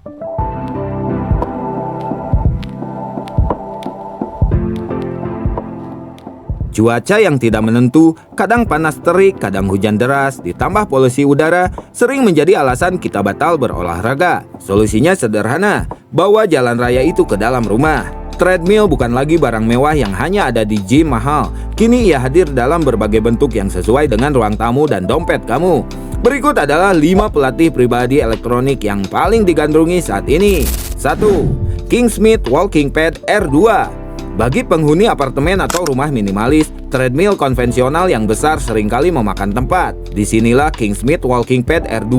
Cuaca yang tidak menentu, kadang panas terik, kadang hujan deras, ditambah polusi udara, sering menjadi alasan kita batal berolahraga. Solusinya sederhana, bawa jalan raya itu ke dalam rumah. Treadmill bukan lagi barang mewah yang hanya ada di gym mahal. Kini ia hadir dalam berbagai bentuk yang sesuai dengan ruang tamu dan dompet kamu. Berikut adalah 5 pelatih pribadi elektronik yang paling digandrungi saat ini. 1. Kingsmith Walking Pad R2. Bagi penghuni apartemen atau rumah minimalis, treadmill konvensional yang besar seringkali memakan tempat. Disinilah Kingsmith Walking Pad R2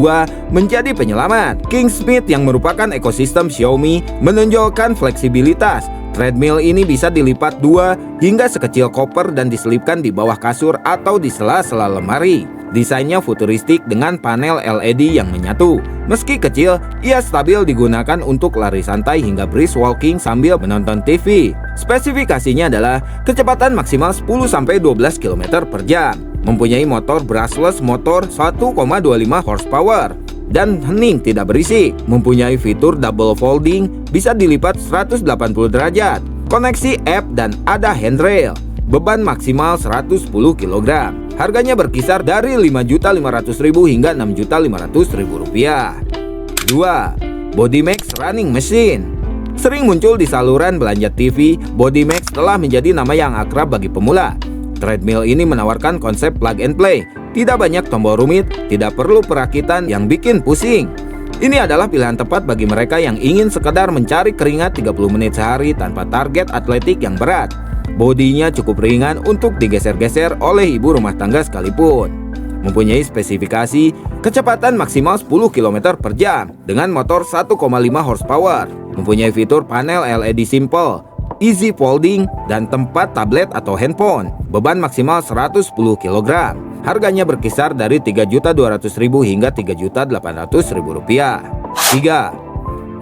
menjadi penyelamat. Kingsmith yang merupakan ekosistem Xiaomi menonjolkan fleksibilitas. Treadmill ini bisa dilipat 2 hingga sekecil koper dan diselipkan di bawah kasur atau di sela-sela lemari. Desainnya futuristik dengan panel LED yang menyatu. Meski kecil, ia stabil digunakan untuk lari santai hingga brisk walking sambil menonton TV. Spesifikasinya adalah kecepatan maksimal 10-12 km per jam. Mempunyai motor brushless motor 1,25 horsepower dan hening tidak berisik. Mempunyai fitur double folding, bisa dilipat 180 derajat. Koneksi app dan ada handrail. Beban maksimal 110 kg. Harganya berkisar dari Rp5.500.000 hingga Rp6.500.000. 2. Bodymax Running Machine. Sering muncul di saluran belanja TV, Bodymax telah menjadi nama yang akrab bagi pemula. Treadmill ini menawarkan konsep plug and play. Tidak banyak tombol rumit, tidak perlu perakitan yang bikin pusing. Ini adalah pilihan tepat bagi mereka yang ingin sekedar mencari keringat 30 menit sehari tanpa target atletik yang berat. Bodinya cukup ringan untuk digeser-geser oleh ibu rumah tangga sekalipun. Mempunyai spesifikasi kecepatan maksimal 10 km per jam dengan motor 1,5 horsepower. Mempunyai fitur panel LED simple, easy folding, dan tempat tablet atau handphone. Beban maksimal 110 kg. Harganya berkisar dari Rp3.200.000 hingga Rp3.800.000. 3.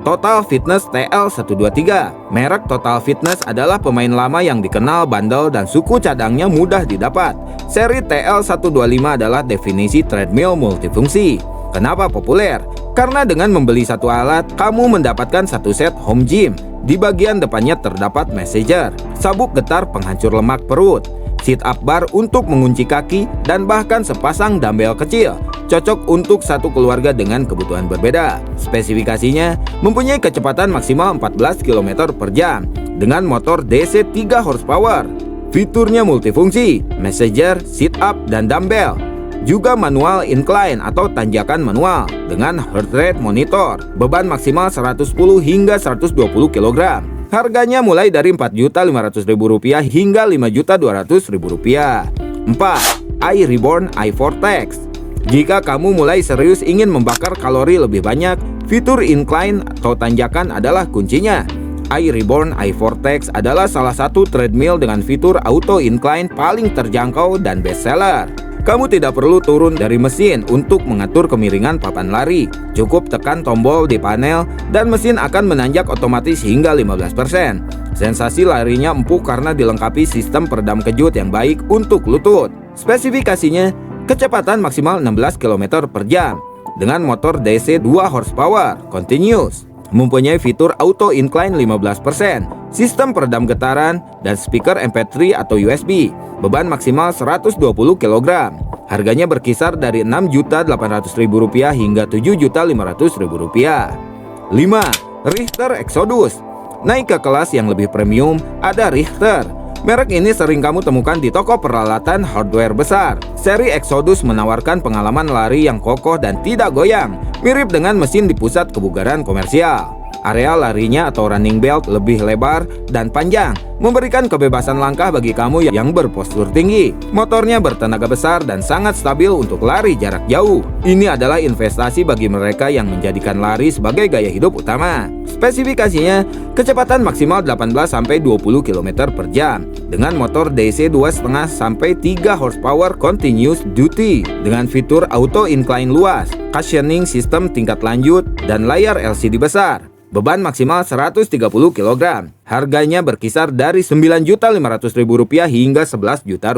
Total Fitness TL123. Merek Total Fitness adalah pemain lama yang dikenal bandel dan suku cadangnya mudah didapat. Seri TL125 adalah definisi treadmill multifungsi. Kenapa populer? Karena dengan membeli satu alat, kamu mendapatkan satu set home gym. Di bagian depannya terdapat massager, sabuk getar penghancur lemak perut, sit up bar untuk mengunci kaki, dan bahkan sepasang dumbbell kecil. Cocok untuk satu keluarga dengan kebutuhan berbeda. Spesifikasinya mempunyai kecepatan maksimal 14 km per jam dengan motor DC 3 horsepower. Fiturnya multifungsi, massager, sit up, dan dumbbell. Juga manual incline atau tanjakan manual dengan heart rate monitor. Beban maksimal 110 hingga 120 kg. Harganya mulai dari Rp4.500.000 hingga Rp5.200.000. 4. iReborn iVortex. Jika kamu mulai serius ingin membakar kalori lebih banyak, fitur incline atau tanjakan adalah kuncinya. iReborn iVortex adalah salah satu treadmill dengan fitur auto incline paling terjangkau dan bestseller. Kamu tidak perlu turun dari mesin untuk mengatur kemiringan papan lari. Cukup tekan tombol di panel dan mesin akan menanjak otomatis hingga 15%. Sensasi larinya empuk karena dilengkapi sistem peredam kejut yang baik untuk lutut. Spesifikasinya kecepatan maksimal 16 km per jam dengan motor DC 2 horsepower continuous. Mempunyai fitur auto incline 15%, sistem peredam getaran, dan speaker MP3 atau USB. Beban maksimal 120 kg. Harganya berkisar dari Rp6.800.000 hingga Rp7.500.000. 5. Richter Exodus. Naik ke kelas yang lebih premium, ada Richter. Merek ini sering kamu temukan di toko peralatan hardware besar. Seri Exodus menawarkan pengalaman lari yang kokoh dan tidak goyang, mirip dengan mesin di pusat kebugaran komersial. Area larinya atau running belt lebih lebar dan panjang, memberikan kebebasan langkah bagi kamu yang berpostur tinggi. Motornya bertenaga besar dan sangat stabil untuk lari jarak jauh. Ini adalah investasi bagi mereka yang menjadikan lari sebagai gaya hidup utama. Spesifikasinya, kecepatan maksimal 18-20 km per jam dengan motor DC 2,5 sampai 3 horsepower continuous duty dengan fitur auto incline luas, cushioning sistem tingkat lanjut, dan layar LCD besar. Beban maksimal 130 kg. Harganya berkisar dari Rp9.500.000 hingga Rp11 juta.